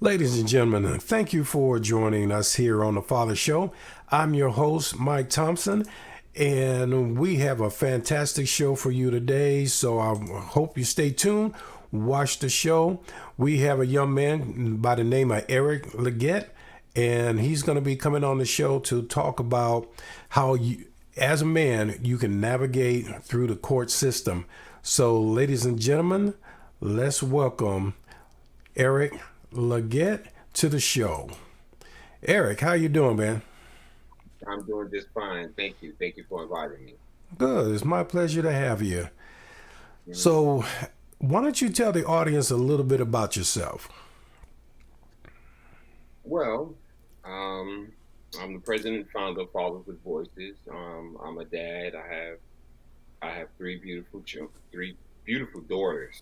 Ladies and gentlemen, thank you for joining us here on the Father Show. I'm your host, Mike Thompson, and we have a fantastic show for you today. So I hope you stay tuned, watch the show. We have a young man by the name of Eric Legette, and he's going to be coming on the show to talk about how you, as a man, you can navigate through the court system. So, ladies and gentlemen, let's welcome Eric Legette to the show. Eric, how you doing, man? I'm doing just fine. Thank you. Thank you for inviting me. Good. It's my pleasure to have you. Mhm. So, why don't you tell the audience a little bit about yourself? Well, um, I'm the president and founder of Fathers with Voices. I'm a dad. I have three beautiful daughters.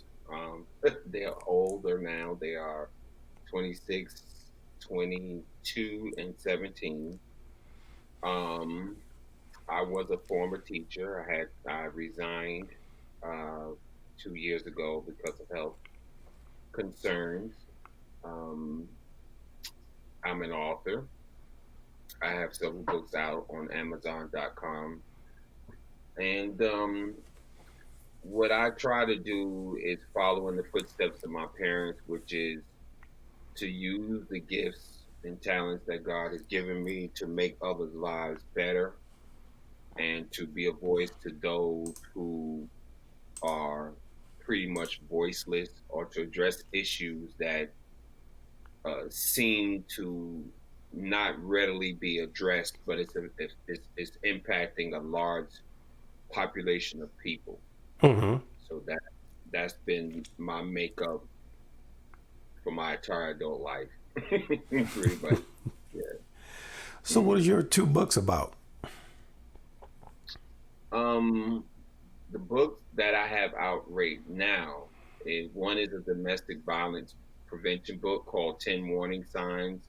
They are older now. They are 26, 22, and 17. Um, I was a former teacher. I resigned uh, 2 years ago because of health concerns. Um, I'm an author. I have several books out on Amazon.com. And what I try to do is follow in the footsteps of my parents, which is to use the gifts and talents that God has given me to make others' lives better and to be a voice to those who are pretty much voiceless or to address issues that seem to not readily be addressed, but it's impacting a large population of people. Mm-hmm. So that's been my makeup for my entire adult life, pretty much. Yeah. So, what hmm is your two books about? Um, the books that I have out right now is one is a domestic violence prevention book called 10 Warning Signs.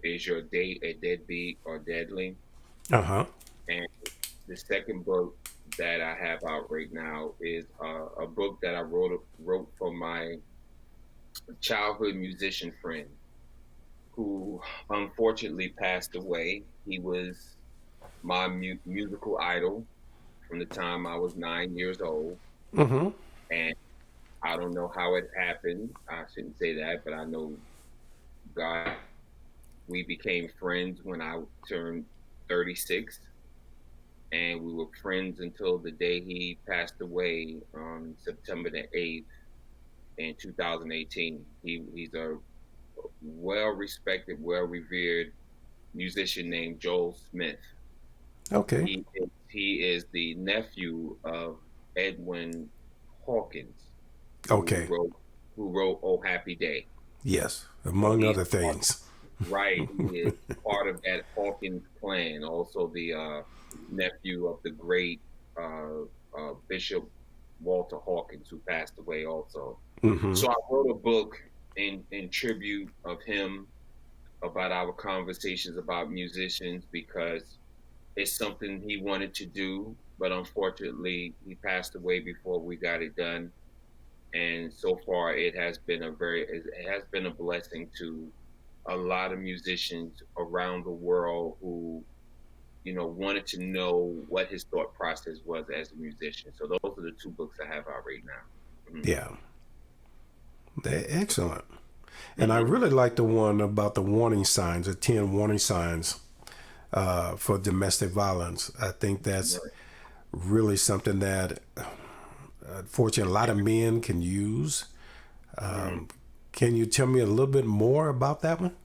Is your date a deadbeat or deadly? Uh huh. And the second book that I have out right now is a book that I wrote for my childhood musician friend who unfortunately passed away. He was my musical idol from the time I was 9 years old, Mm-hmm. and I don't know how it happened. I shouldn't say that, but I know God. We became friends when I turned 36, and we were friends until the day he passed away on September the 8th in 2018. He's a well respected, well revered musician named Joel Smith. Okay. He is the nephew of Edwin Hawkins, who Okay. wrote who wrote Oh Happy Day. Yes. So Among he's other part, things. right. He is part of that Hawkins clan. Also the nephew of the great Bishop Walter Hawkins, who passed away also. Mm-hmm. So I wrote a book in tribute of him about our conversations about musicians because it's something he wanted to do, but unfortunately he passed away before we got it done. And so far, it has been a blessing to a lot of musicians around the world who wanted to know what his thought process was as a musician. So those are the two books I have out right now. Yeah. Excellent. And I hmm really like the one about the warning signs, the 10 warning signs for domestic violence. I think that's Right. really something that, unfortunately, a lot of men can use. hmm Can you tell me a little bit more about that one?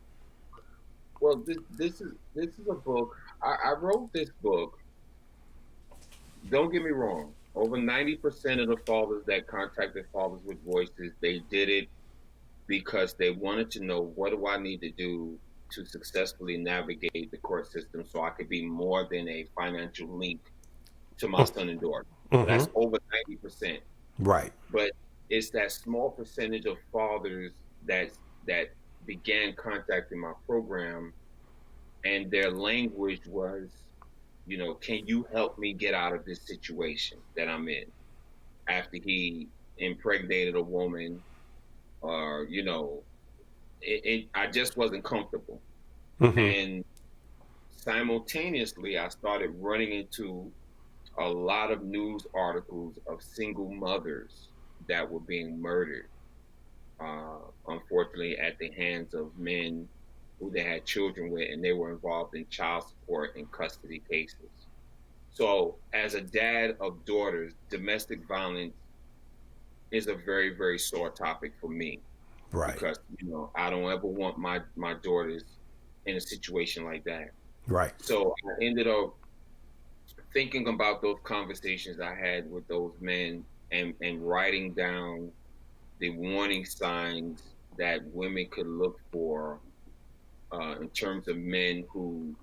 Well, this is a book. I wrote this book. Don't get me wrong. Over 90% of the fathers that contacted Fathers with Voices, they did it because they wanted to know, what do I need to do to successfully navigate the court system so I could be more than a financial link to my son and daughter. So Mm-hmm. that's over 90%. Right. But it's that small percentage of fathers that began contacting my program, and their language was, can you help me get out of this situation that I'm in after he impregnated a woman, or I just wasn't comfortable. Mm-hmm. And simultaneously, I started running into a lot of news articles of single mothers that were being murdered, unfortunately, at the hands of men who they had children with, and they were involved in child support and custody cases. So, as a dad of daughters, domestic violence is a very, very sore topic for me Right. because I don't ever want my daughters in a situation like that. Right. So I ended up thinking about those conversations I had with those men and writing down the warning signs that women could look for in terms of men who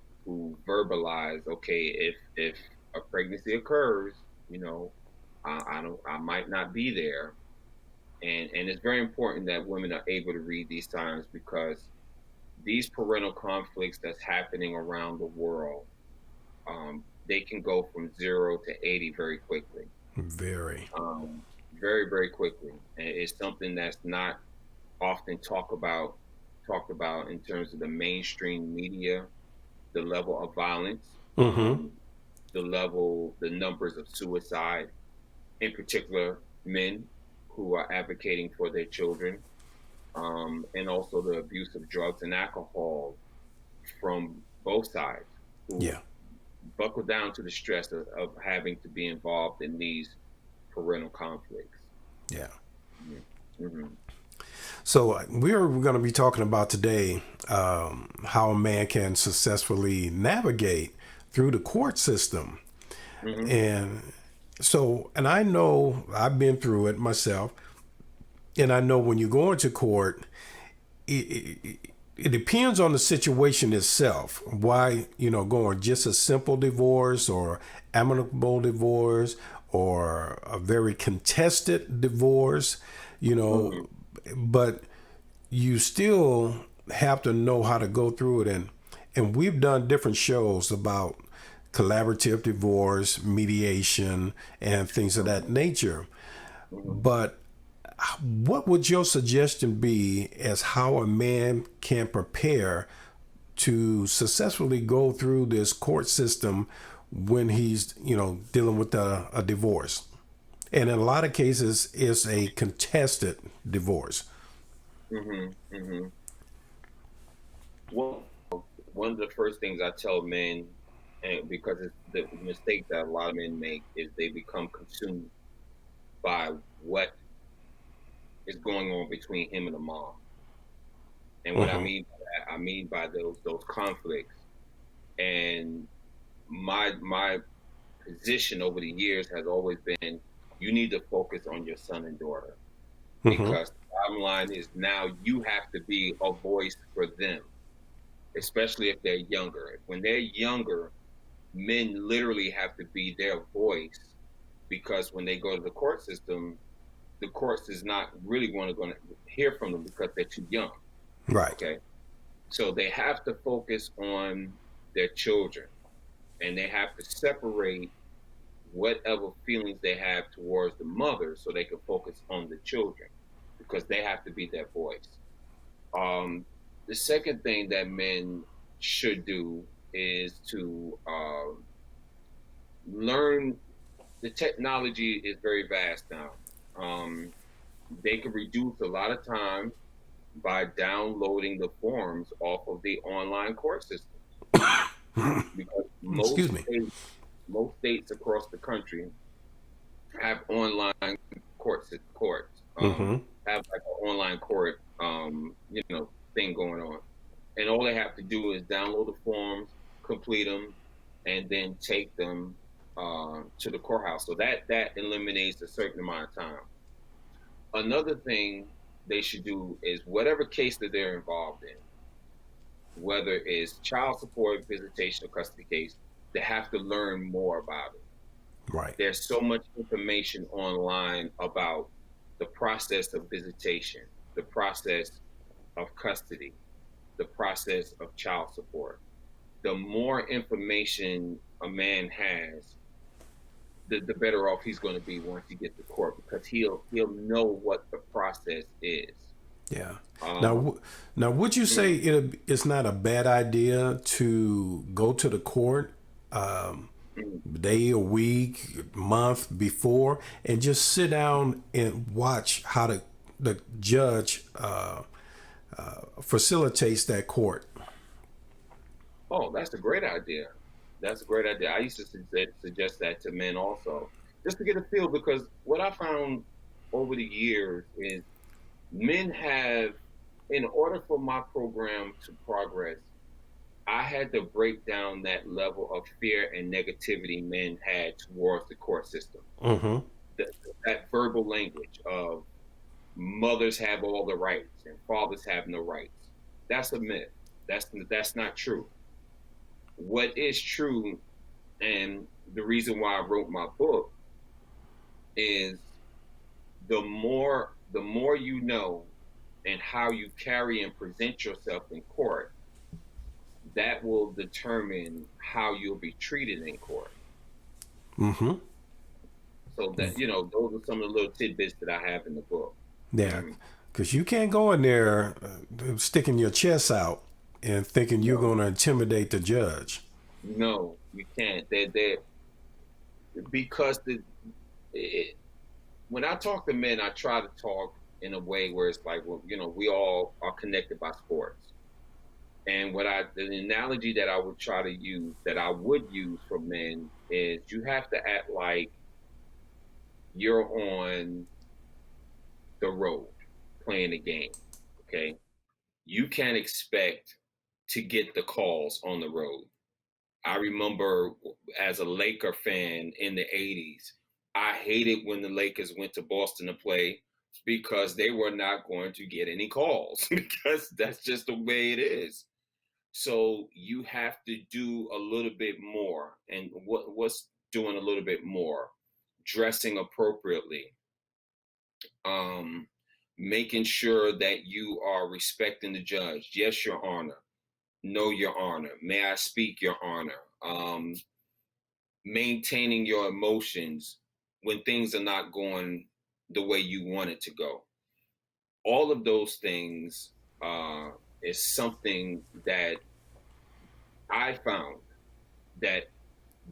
verbalize, okay, if a pregnancy occurs, you know, I might not be there, and it's very important that women are able to read these signs because these parental conflicts that's happening around the world, they can go from 0 to 80 very quickly, Very. um, very very quickly, and it's something that's not often talked about in terms of the mainstream media, the level of violence, Mm-hmm. the numbers of suicide, in particular men who are advocating for their children, and also the abuse of drugs and alcohol from both sides who Yeah. buckle down to the stress of having to be involved in these parental conflicts. Yeah. Mm-hmm. So we're going to be talking about today how a man can successfully navigate through the court system. Mm-hmm. And so, and I know I've been through it myself, and I know when you go into court, it depends on the situation itself. Why, going just a simple divorce or amicable divorce or a very contested divorce, you Mm-hmm. know, but you still have to know how to go through it. And we've done different shows about collaborative divorce, mediation, and things of that nature. Mm-hmm. But what would your suggestion be as how a man can prepare to successfully go through this court system when he's, dealing with a divorce? And in a lot of cases, it's a contested divorce. Mm-hmm. Mm-hmm. Well, one of the first things I tell men, and because it's the mistake that a lot of men make, is they become consumed by what is going on between him and the mom. And what I Mm-hmm. mean by that, I mean by those conflicts. And my position over the years has always been, you need to focus on your son and daughter, Mm-hmm. because the bottom line is now you have to be a voice for them, especially if they're younger. When they're younger, men literally have to be their voice, because when they go to the court system, the courts is not really going to hear from them because they're too young. Right. Okay, so they have to focus on their children, and they have to separate whatever feelings they have towards the mother so they can focus on the children, because they have to be their voice. Um, the second thing that men should do is to learn. The technology is very vast now. Um, they can reduce a lot of time by downloading the forms off of the online court system, because Excuse me. most states across the country have online courts, Mm-hmm. have like an online court, thing going on, and all they have to do is download the forms, complete them, and then take them to the courthouse. So that eliminates a certain amount of time. Another thing they should do is whatever case that they're involved in, whether it's child support, visitation, or custody case, they have to learn more about it. Right. There's so much information online about the process of visitation, the process of custody, the process of child support. The more information a man has, the better off he's going to be once he gets to court, because he'll know what the process is. Yeah. Now, Um, now, would you say it's not a bad idea to go to the court day, a week, month before, and just sit down and watch how the judge facilitates that court? oh, that's a great idea. That's a great idea. I used to suggest that to men also, just to get a feel, because what I found over the years is men have, in order for my program to progress, I had to break down that level of fear and negativity men had towards the court system. Mm-hmm. That, that verbal language of mothers have all the rights and fathers have no rights. That's a myth. That's not true. What is true, and the reason why I wrote my book, is the more you know and how you carry and present yourself in court, that will determine how you'll be treated in court. Mm-hmm. So that, those are some of the little tidbits that I have in the book. Yeah, Mm, because you can't go in there sticking your chest out and thinking you're no, going to intimidate the judge. no, you can't. They because it, when I talk to men, I try to talk in a way where it's like, well, we all are connected by sports. And the analogy that I would try to use, that I would use for men, is you have to act like you're on the road playing a game. Okay. You can't expect to get the calls on the road. I remember as a Laker fan in the 80s, I hated when the Lakers went to Boston to play, because they were not going to get any calls because that's just the way it is. So you have to do a little bit more. And what's doing a little bit more? Dressing appropriately, um, making sure that you are respecting the judge. Yes, Your Honor. No, Your Honor. May I speak, Your Honor? Maintaining your emotions when things are not going the way you want it to go. All of those things uh, is something that I found that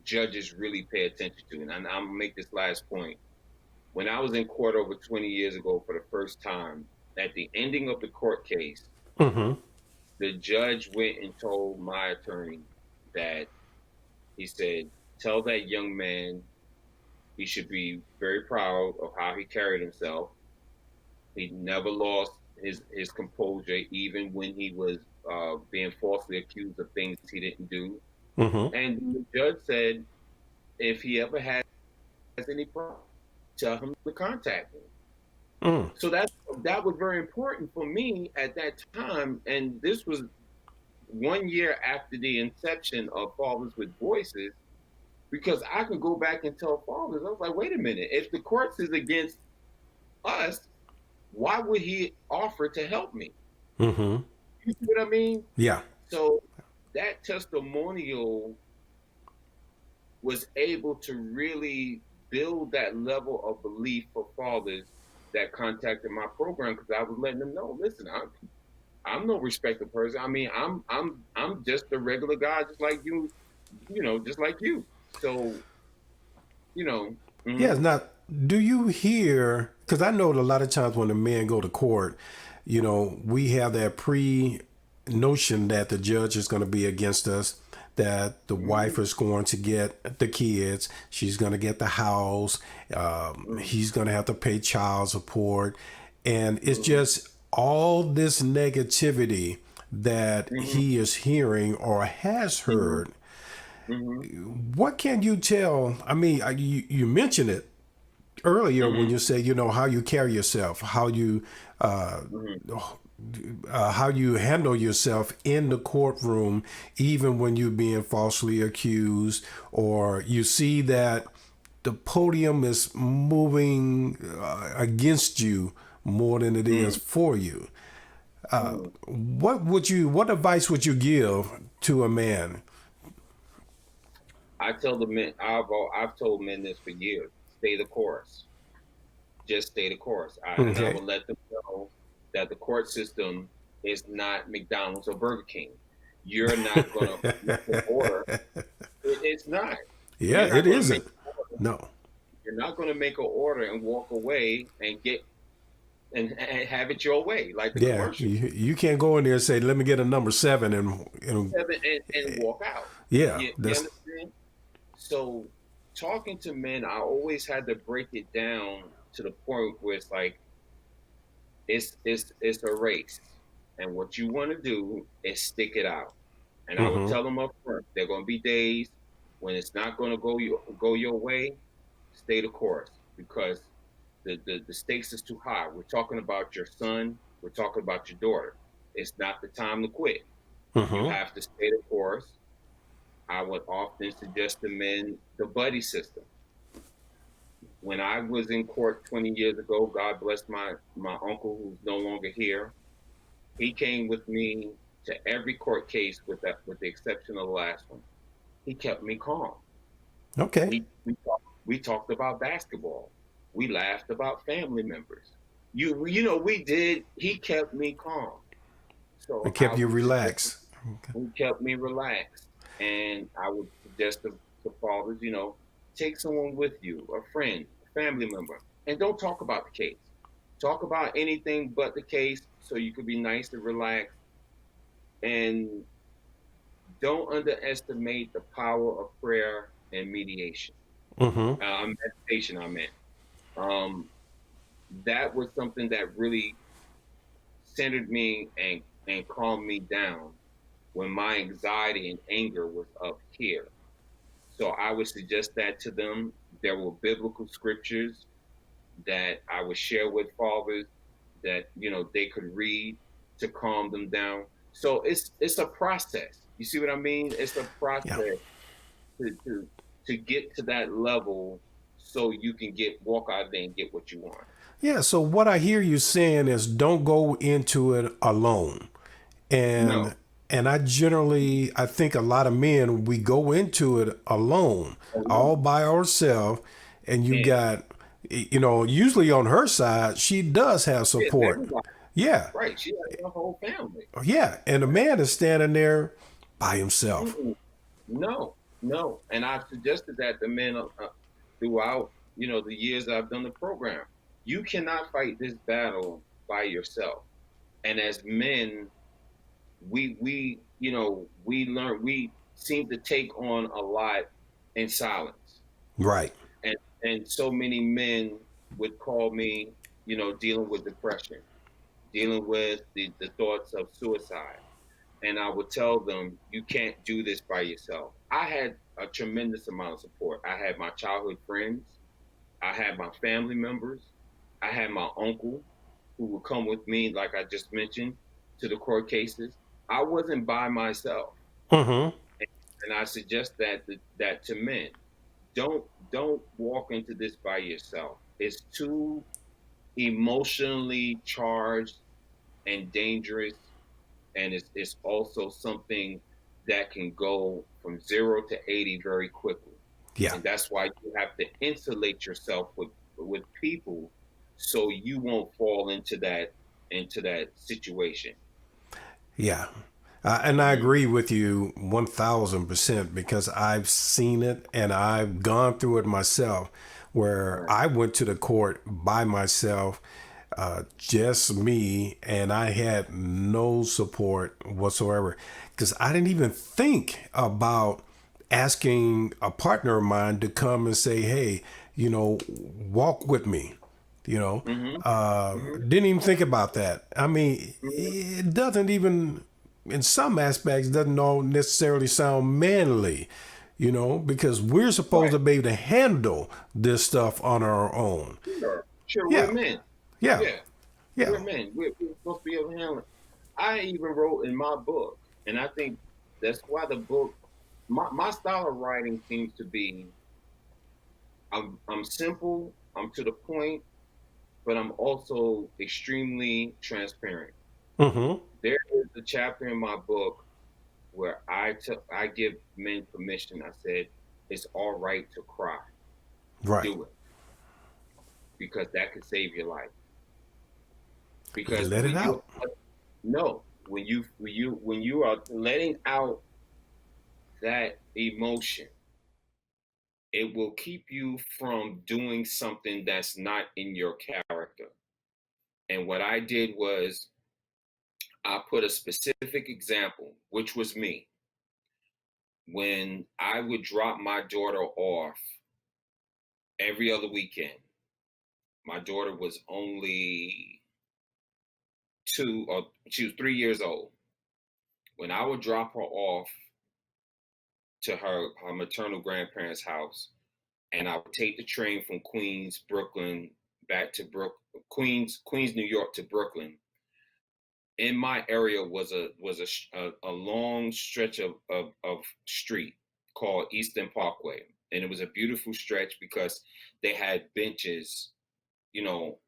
judges really pay attention to. And I'm gonna make this last point. When I was in court over 20 years ago for the first time, at the ending of the court case, Mm-hmm. the judge went and told my attorney that, he said, tell that young man he should be very proud of how he carried himself. He never lost his composure, even when he was being falsely accused of things he didn't do. Mm-hmm. And the judge said, if he ever has any problem, tell him to contact me. Mm. So that was very important for me at that time. And this was 1 year after the inception of Fathers with Voices, because I could go back and tell fathers, I was like, wait a minute, if the courts is against us, why would he offer to help me? Mm-hmm. You see what I mean? Yeah. So that testimonial was able to really build that level of belief for fathers that contacted my program, because I was letting them know, listen, I'm no respected person. I mean, I'm just a regular guy, just like you, just like you. So, you know, Yes. mm-hmm, Now, do you hear? Because I know that a lot of times when the men go to court, we have that pre notion that the judge is going to be against us, that the wife mm-hmm, is going to get the kids, she's going to get the house, he's going to have to pay child support. And it's mm-hmm, just all this negativity that mm-hmm, he is hearing or has mm-hmm, heard. mm-hmm, What can you tell? I mean, you mentioned it earlier when mm-hmm, you say, how you carry yourself, uh, mm-hmm, how you handle yourself in the courtroom, even when you're being falsely accused, or you see that the podium is moving against you more than it is mm-hmm, for you. mm-hmm. What advice would you give to a man? I tell the men, I've told men this for years: stay the course. Just stay the course. And I Okay. would let them know. that the court system is not McDonald's or Burger King. You're not going to make an order. It's not. Yeah, You're it not going to make isn't. an order. No. You're not going to make an order and walk away and get and have it your way like the Yeah, commercial. you can't go in there and say, "Let me get a number seven," and And walk out. yeah, You that's understand? So talking to men, I always had to break it down to the point where it's like it's a race, and what you want to do is stick it out. And I would mm-hmm, tell them up front, there are going to be days when it's not going to go your way. Stay the course because the stakes is too high. We're talking about your son. We're talking about your daughter. It's not the time to quit. You mm-hmm. have to stay the course. I would often suggest to men the buddy system. When I was in court 20 years ago, God bless my uncle who's no longer here. He came with me to every court case with the exception of the last one. He kept me calm. Okay, We talked about basketball. We laughed about family members. You know we did. He kept me calm. it So I kept you would suggest relaxed. Okay. he kept me relaxed, and I would suggest to fathers, take someone with you, a friend, a family member, and don't talk about the case. Talk about anything but the case, so you could be nice and relaxed, and don't underestimate the power of prayer and mediation. Mm-hmm. Meditation, I meant. Um, that was something that really centered me and calmed me down when my anxiety and anger was up here. So I would suggest that to them. There were biblical scriptures that I would share with fathers that they could read to calm them down. So it's a process. You see what I mean? It's a Yeah. process to to get to that level so you can walk out there and get what you want. Yeah. So what I hear you saying is, don't go into it alone. and No. and I think a lot of men, we go into it alone, Oh all no. by ourselves, and you Yeah. got, usually on her side, she does have Yes, support. everybody. Yeah, Right. She has her whole family. yeah, and the man is standing there by himself. Mm-mm. No, no. And I've suggested that to men throughout, the years I've done the program. You cannot fight this battle by yourself. And as men, we seem to take on a lot in silence. Right. And so many men would call me, dealing with depression, dealing with the thoughts of suicide. And I would tell them, you can't do this by yourself. I had a tremendous amount of support. I had my childhood friends, I had my family members, I had my uncle who would come with me, like I just mentioned, to the court cases. I wasn't by myself. Mm-hmm. And I suggest that to men. Don't don't walk into this by yourself. It's too emotionally charged and dangerous, and it's also something that can go from 0 to 80 very quickly. Yeah. And that's why you have to insulate yourself with people so you won't fall into that situation. Yeah. And I Hmm. agree with you 1000% because I've seen it and I've gone through it myself where Right. I went to the court by myself, just me, and I had no support whatsoever because I didn't even think about asking a partner of mine to come and say, hey, walk with me. Hmm. Hmm. Didn't even think about that. I mean, Hmm. it doesn't even, in some aspects, doesn't all necessarily sound manly, because we're supposed Right. to be able to handle this stuff on our own. Sure. Sure. We're Yeah, men. yeah, Yeah. yeah. We're men. We're supposed to be able to handle it. I even wrote in my book, and I think that's why the book, my style of writing seems to be, I'm simple, I'm to the point, but I'm also extremely transparent. Mm-hmm. There is a chapter in my book where I give men permission. I said it's all right to cry. Right. Do it because that could save your life. because Let it when you out. no, when you are letting out that emotion, it will keep you from doing something that's not in your character. And what I did was I put a specific example, which was me. When I would drop my daughter off every other weekend, my daughter was only she was 3 years old. When I would drop her off to her maternal grandparents' house, and I would take the train from Queens, Brooklyn, back to Queens, New York to Brooklyn. In my area was a long stretch of street called Eastern Parkway, and it was a beautiful stretch because they had benches, you know,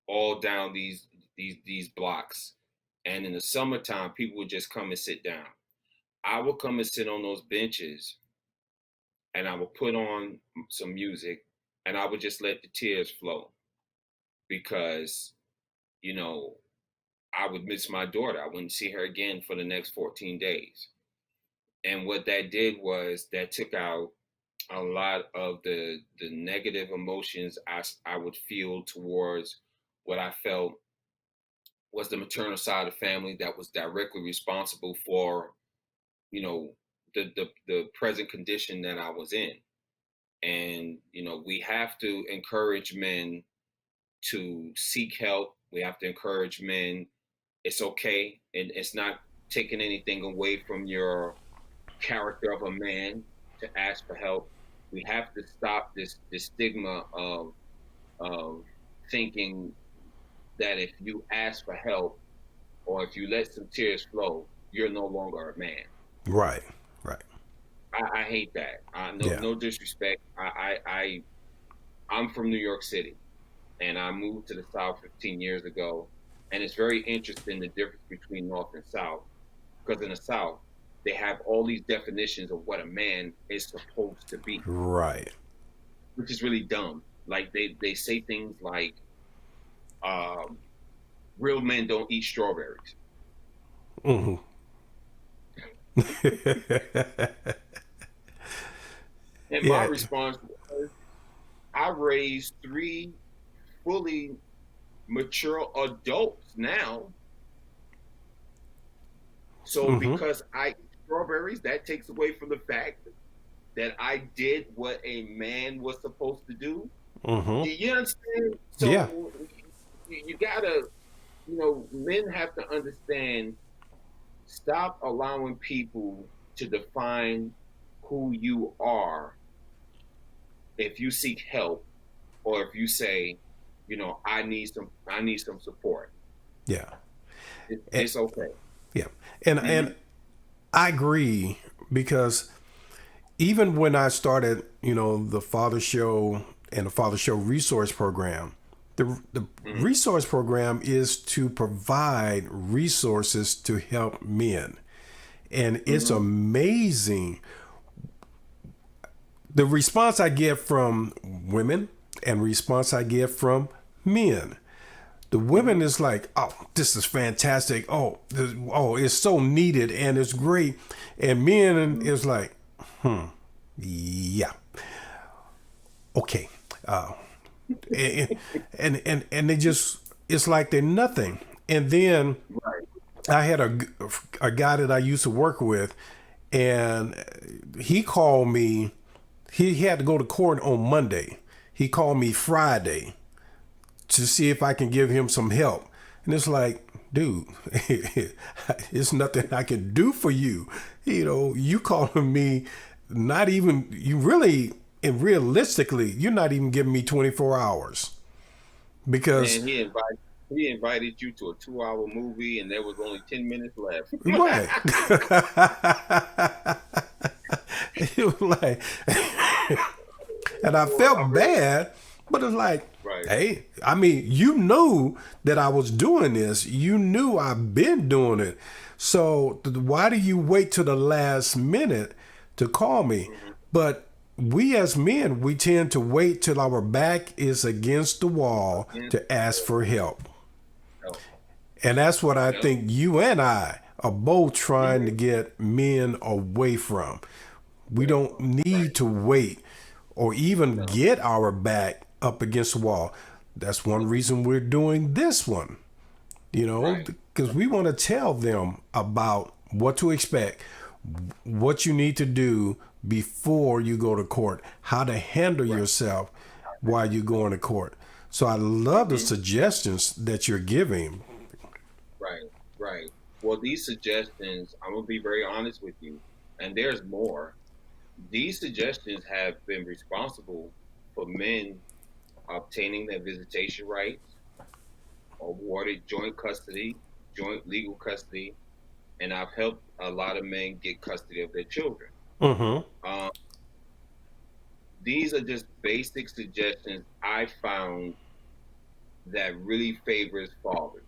all down these blocks. And in the summertime, people would just come and sit down. I would come and sit on those benches, and I would put on some music, and I would just let the tears flow because, you know, I would miss my daughter. I wouldn't see her again for the next 14 days. And what that did was that took out a lot of the negative emotions I would feel towards what I felt was the maternal side of the family that was directly responsible for, you know, the present condition that I was in. And, you know, we have to encourage men to seek help. We have to encourage men. It's okay. And it's not taking anything away from your character of a man to ask for help. We have to stop this stigma of thinking that if you ask for help or if you let some tears flow, you're no longer a man. Right. Right. I hate that. Yeah. No disrespect. I'm from New York City, and I moved to the South 15 years ago. And it's very interesting the difference between North and South, because in the South they have all these definitions of what a man is supposed to be, Right. which is really dumb. Like they say things like, um, "Real men don't eat strawberries." Hmm. And my Yeah. response was, I raised three fully mature adults now. So Hmm. because I eat strawberries, that takes away from the fact that I did what a man was supposed to do. Hmm. You understand? Yeah. So you gotta, men have to understand. Stop allowing people to define who you are if you seek help or if you say, I need some support. Yeah. And, It's okay. yeah. And Hmm. I agree because even when I started, the Father Show and the Father Show Resource Program, the Hmm. resource program is to provide resources to help men. And it's Hmm. amazing the response I get from women and response I get from men. The women Hmm. is like, oh, this is fantastic. Oh, it's so needed and it's great. And men Hmm. is like, yeah, okay. And, and they just, it's like they're nothing. And then Right. I had a guy that I used to work with, and he called me. He had to go to court on Monday. He called me Friday to see if I can give him some help. And it's like, dude, it's nothing I can do for you. You calling me, not even, you really, and realistically, you're not even giving me 24 hours because, Man, he invited you to a 2 hour movie and there was only 10 minutes left. right. It was like, and I Well, I felt really bad, but it's like, right. hey, I mean, you knew that I was doing this. You knew I've been doing it. So why do you wait till the last minute to call me? Hmm. But we as men, we tend to wait till our back is against the wall Against to ask for help. help. And that's what I Yep. think you and I are both trying to get men away from. We don't Right. need to wait or even No. get our back up against the wall. That's one No. reason we're doing this one, Right. because we want to tell them about what to expect, what you need to do before you go to court, how to handle Right. yourself while you're going to court. So I love the Mm-hmm. suggestions that you're giving. Right. Right. Well, these suggestions, I'm gonna be very honest with you, and there's more. These suggestions have been responsible for men obtaining their visitation rights, awarded joint custody, joint legal custody, and I've helped a lot of men get custody of their children. Mm-hmm. Um, these are just basic suggestions I found that really favors fathers.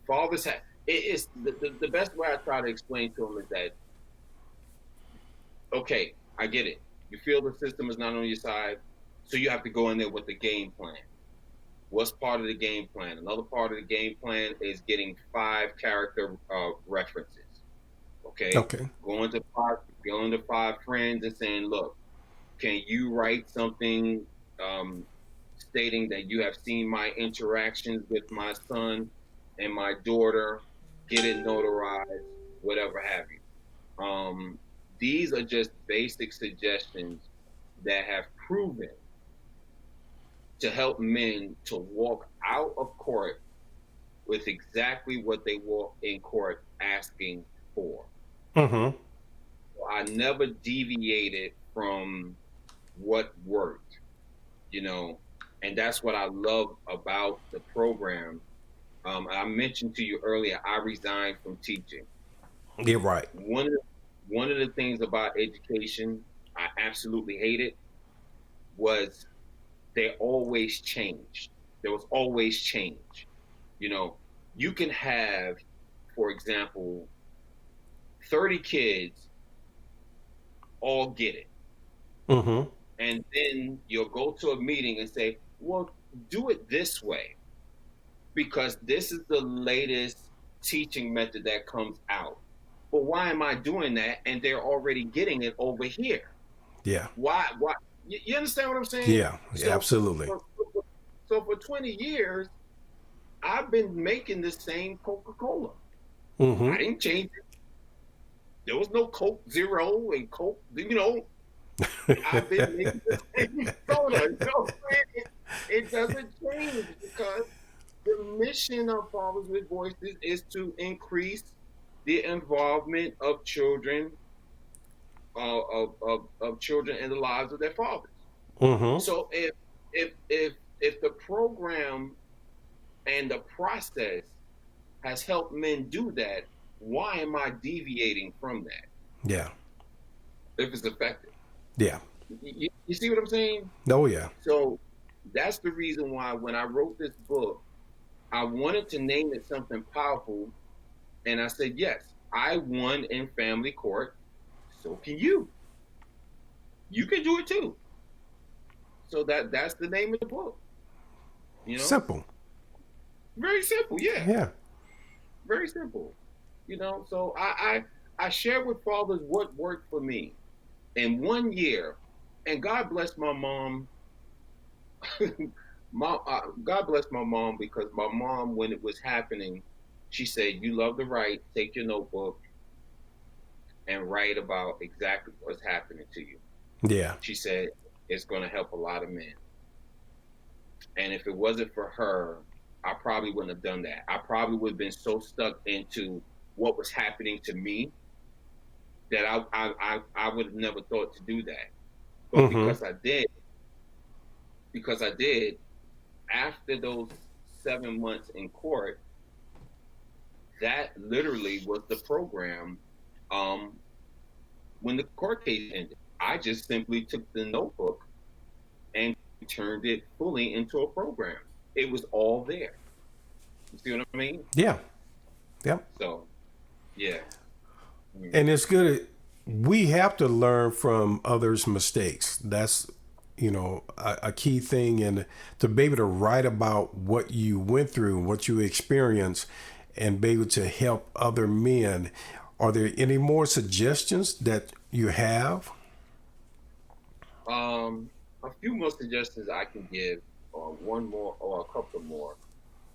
Fathers have it's the best way I try to explain to them is that okay, I get it. You feel the system is not on your side, so you have to go in there with the game plan. What's part of the game plan? Another part of the game plan is getting 5 character references. Okay, Okay. going to 5 friends and saying, "Look, can you write something um, stating that you have seen my interactions with my son and my daughter? Get it notarized, whatever have you." These are just basic suggestions that have proven to help men to walk out of court with exactly what they walk in court asking for. Mm-hmm. I never deviated from what worked, you know, and that's what I love about the program. I mentioned to you earlier, I resigned from teaching. You're right. One of the, one of the things about education I absolutely hated was they always changed. There was always change. You know, you can have, for example, 30 kids all get it. Mm-hmm. And then you'll go to a meeting and say, well, do it this way because this is the latest teaching method that comes out. But why am I doing that? And they're already getting it over here. Yeah. Why? Why? You understand what I'm saying? Yeah. So, Absolutely. for, so for 20 years, I've been making the same Coca-Cola. Mm-hmm. I didn't change it. There was no Coke Zero and Coke, I've been making the same soda. It doesn't change because the mission of Fathers with Voices is to increase the involvement of children, of children in the lives of their fathers. Mm-hmm. So if the program and the process has helped men do that, why am I deviating from that Yeah. if it's effective? Yeah. You see what I'm saying? Oh yeah. So that's the reason why when I wrote this book, I wanted to name it something powerful. And I said, yes, I won in family court. So can you. You can do it too. So that's the name of the book. You know? Simple. Very simple, yeah. Yeah. Very simple. So I share with fathers what worked for me in 1 year. And God bless my mom. God bless my mom because my mom, when it was happening, she said, "You love to write. Take your notebook and write about exactly what's happening to you." Yeah. She said, "It's going to help a lot of men." And if it wasn't for her, I probably wouldn't have done that. I probably would have been so stuck into what was happening to me that I would have never thought to do that. But Mm-hmm. because I did, after those 7 months in court, that literally was the program. Um, when the court case ended, I just simply took the notebook and turned it fully into a program. It was all there. You see what I mean? Yeah. Yep. So, yeah. Mm. And it's good. We have to learn from others' mistakes. That's a key thing, and to be able to write about what you went through, what you experienced, and be able to help other men. Are there any more suggestions that you have? A few more suggestions I can give, or one more, or a couple more,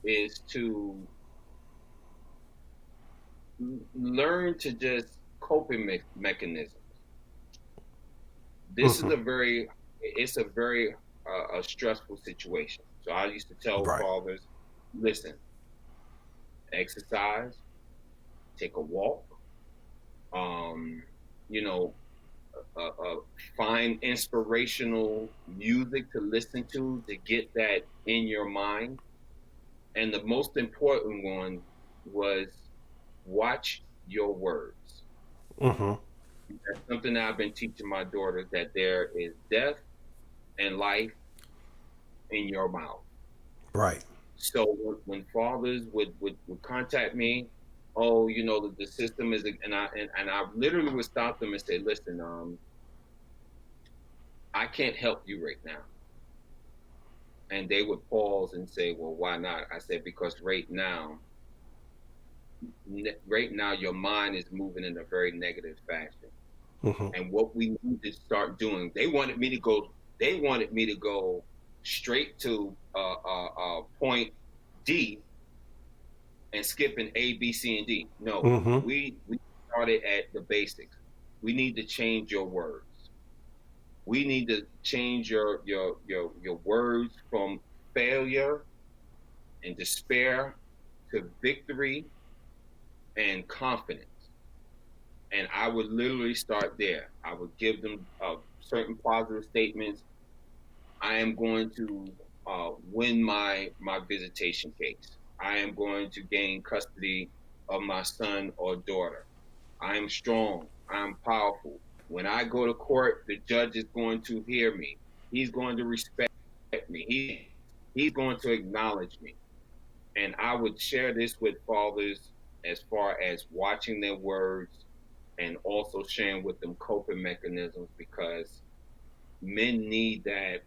is to learn to just coping mechanisms. This is Hmm. it's a very a stressful situation. So I used to tell Right. fathers, listen, exercise, take a walk, um, you know, find inspirational music to listen to get that in your mind. And the most important one was watch your words. Hmm. That's something that I've been teaching my daughters, that there is death and life in your mouth. Right. So when fathers would contact me, oh, the system is, and I literally would stop them and say, listen, I can't help you right now. And they would pause and say, well, why not? I said, because right now your mind is moving in a very negative fashion. Hmm. And what we need to start doing, they wanted me to go straight to point D and skipping A, B, C, and D. No, Hmm. we started at the basics. We need to change your words. We need to change your words from failure and despair to victory and confidence. And I would literally start there. I would give them certain positive statements. I am going to win my visitation case. I am going to gain custody of my son or daughter. I am strong. I'm powerful. When I go to court, the judge is going to hear me. He's going to respect me. He's going to acknowledge me. And I would share this with fathers as far as watching their words and also sharing with them coping mechanisms, because men need that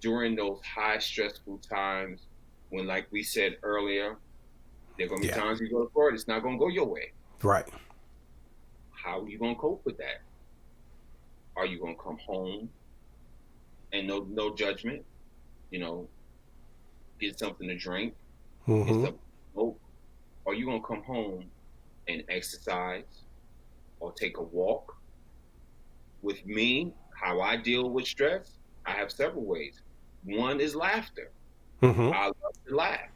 during those high stressful times when, like we said earlier, there are going to be Yeah. times you go to court, it's not going to go your way. Right. How are you going to cope with that? Are you going to come home and no judgment, you know, get something to drink, get Hmm. something to smoke? Or are you going to come home and exercise or take a walk? With me, how I deal with stress, I have several ways. One is laughter. Hmm. I love to laugh.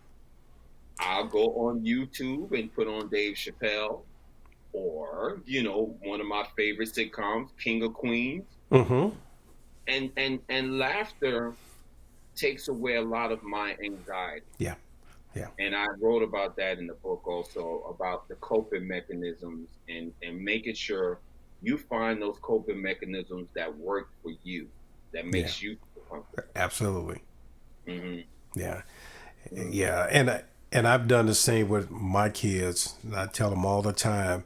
I'll go on YouTube and put on Dave Chappelle, or one of my favorite sitcoms, King of Queens. Hmm. And laughter takes away a lot of my anxiety. Yeah. Yeah. And I wrote about that in the book also, about the coping mechanisms, and making sure you find those coping mechanisms that work for you, that Yeah. makes you feel comfortable. Absolutely. Hmm. Yeah. Hmm. Yeah. And I've done the same with my kids. I tell them all the time,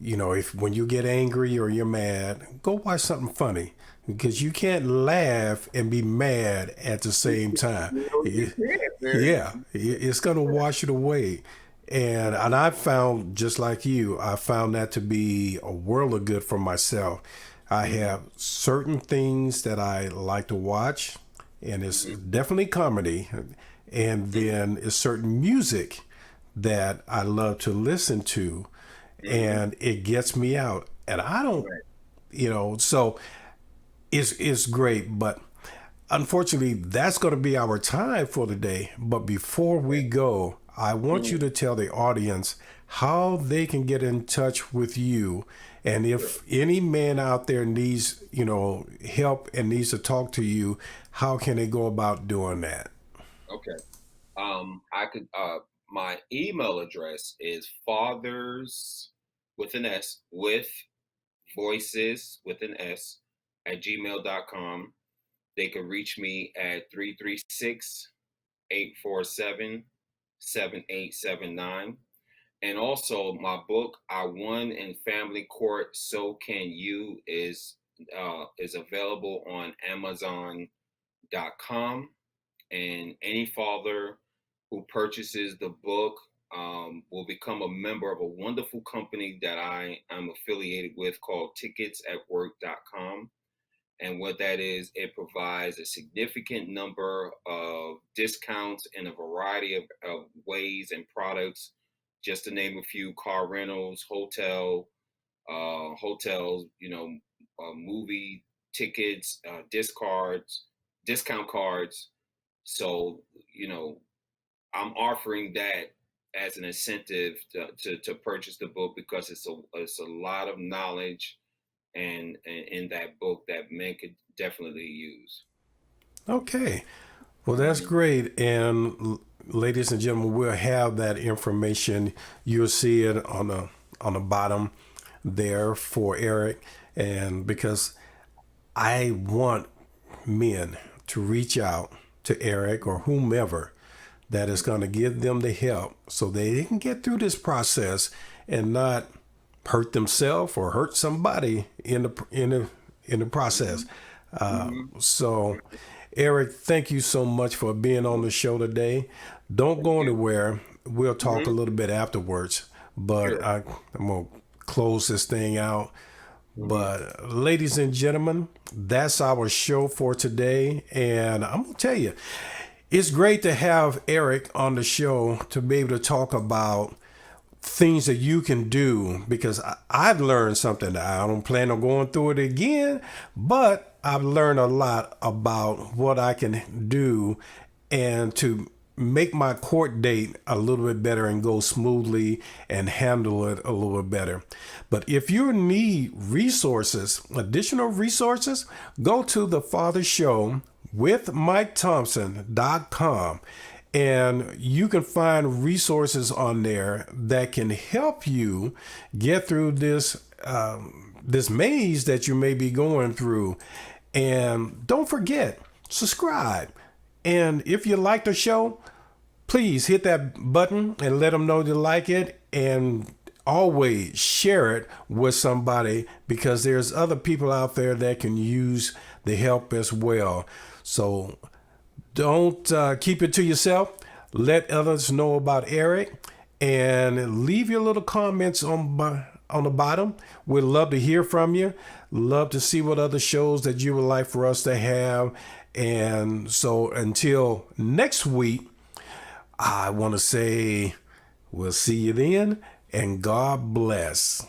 if when you get angry or you're mad, go watch something funny, because you can't laugh and be mad at the same time. You can, man. Yeah, it's gonna wash it away. And I found, just like you, I found that to be a world of good for myself. I Hmm. have certain things that I like to watch, and it's Hmm. definitely comedy, and then it's certain music that I love to listen to, Hmm. and it gets me out. And I don't, Right. so it's great, but unfortunately, that's going to be our time for the day. But before we go, I want you Hmm. to tell the audience how they can get in touch with you. And Sure. if any man out there needs, help and needs to talk to you, how can they go about doing that? Okay. I could. My email address is fathers with an S, with voices with an S, at gmail.com. They could reach me at 336-847-7879. And also my book, I Won in Family Court, So Can You, is available on Amazon.com. And any father who purchases the book will become a member of a wonderful company that I am affiliated with called ticketsatwork.com. And what that is, it provides a significant number of discounts in a variety of ways and products. Just to name a few: car rentals, hotels, movie tickets, discount cards. So, I'm offering that as an incentive to purchase the book, because it's a lot of knowledge and in that book that men could definitely use. Okay. Well, that's Mm-hmm. great. And ladies and gentlemen, we'll have that information. You'll see it on the bottom there for Eric. And because I want men to reach out to Eric or whomever that is going to give them the help so they can get through this process and not hurt themselves or hurt somebody in the process. Mm-hmm. So, Eric, thank you so much for being on the show today. Don't Thank go you. anywhere. We'll talk a Mm-hmm. little bit afterwards, but Sure. I'm going to close this thing out. Mm-hmm. But, ladies and gentlemen, that's our show for today. And I'm going to tell you, it's great to have Eric on the show to be able to talk about things that you can do, because I've learned something. I don't plan on going through it again, but I've learned a lot about what I can do and to make my court date a little bit better and go smoothly and handle it a little bit better. But if you need resources, additional resources, go to the Father Show with MikeThompson.com, and you can find resources on there that can help you get through this maze that you may be going through. And don't forget, subscribe. And if you like the show, please hit that button and let them know you like it. And always share it with somebody, because there's other people out there that can use the help as well. So don't keep it to yourself. Let others know about Eric, and leave your little comments on the bottom. We'd love to hear from you. Love to see what other shows that you would like for us to have. And so until next week, I want to say we'll see you then, and God bless.